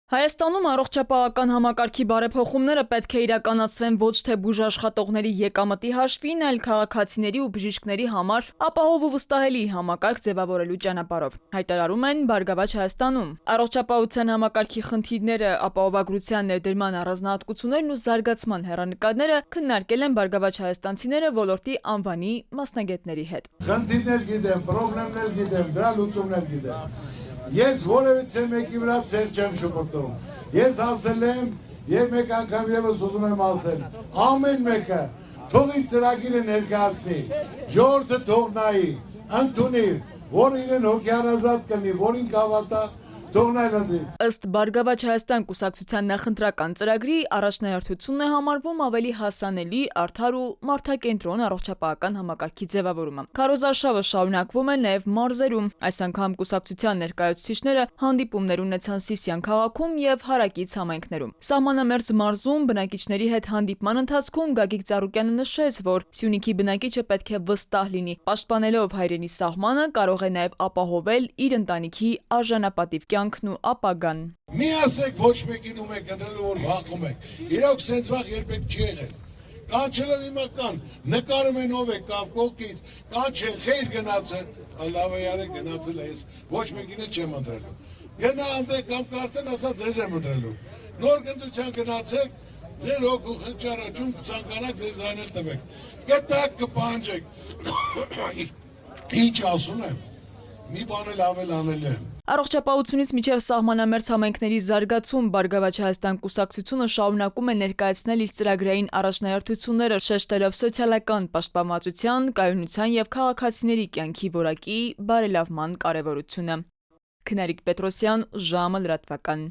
Հայաստանում առողջապահական համակարգի բարեփոխումները պետք է իրականացվեն ոչ թե բուժաշխատողների եկամտի հաշվին, այլ քաղաքացիների ու բժիշկների համար ապահով ու վստահելի համակարգ ձևավորելու ճանապարհով, հայտարարում են Բարգավաճ Հայաստանում։ Առողջապահության համակարգի խնդիրները, ապահովագրության ներդրման առանձնահատկություններն ու զարգացման հեռանկարները քննարկել են Բարգավաճ հայաստանցիները ոլորտի անվանի մասնագետների հետ։ Խնդիրներ գիտեմ, պրոբլեմներ գիտեմ, դրա լուծումներ գիտեմ։ Ես որևիցե մեկի վրա ցեր չեմ շփոթում։ Ես ասել եմ եւ մեկ անգամ եւս ուզում եմ ասել, ամեն մեկը թող իր ծրագիրը ներկայացնի, ժողովուրդը թող նայի, ընդունի, որ իրեն հոգեանազատ կլինի, որին կհավատա, թող նայլի։ Ըստ Բարգավաճ Հայաստան կուսակցության նախընտրական ծրագրի առաջնահերթությունն է համարվում ավելի հասանելի, արդար ու մարդակենտրոն առողջապահական համակարգի ձևավորումը։ Քարոզարշավը շարունակվում է նաև մարզերում։ Այս անգամ կուսակցության ներկայացուցիչները հանդիպումներ ունեցան Սիսիան քաղաքում եւ հարակից համայնքներում։ Սահմանամերձ մարզում բնակիչների հետ հանդիպման ընթացքում Գագիկ Ծառուկյանը նշեց, որ Սյունիքի բնակիչը պետք է վստահ լինի, պաշտպանելով հայրենի սահմանը կարող է նաև ապահովել իր ընտանիքի արժանապատիվ կյանքն ու ապագան։ Մի ասեք ոչ մեկին ում եք ընտրելու, որ վախում եք։ Իրոք սենց վախ երբեք չի եղել։ Կանչելով հիմա կան, նկարում են ով է կավ կողքից, կանչեն, խեյր գնացել, լավ է յարեք գնացել է ես, ոչ մեկին էլ չեմ ընտրելու։ Գնա անդե կամ կարծեն ասած ձեզ եմ ընտրելու։ Նոր կնդրության գնացեք, ձեր հոգու խճարաճում կցանկանաք ձեզ այնել տվեք։ Գտակ կպանջեք։ Ինչ ասում եմ, մի բան էլ ավել անելու եմ։ Առողջապահությունից մինչև սահմանամերձ համայնքների զարգացում Բարգավաճ Հայաստան կուսակցությունը շարունակում է ներկայացնել իր ծրագրային առաջնահերթությունները, շեշտելով սոցիալական պաշտպանվածության, կայունության եւ քաղաքացիների կյանքի որակի բարելավման կարեւորությունը։ Քնարիկ Պետրոսյան, ժամը լրատվական։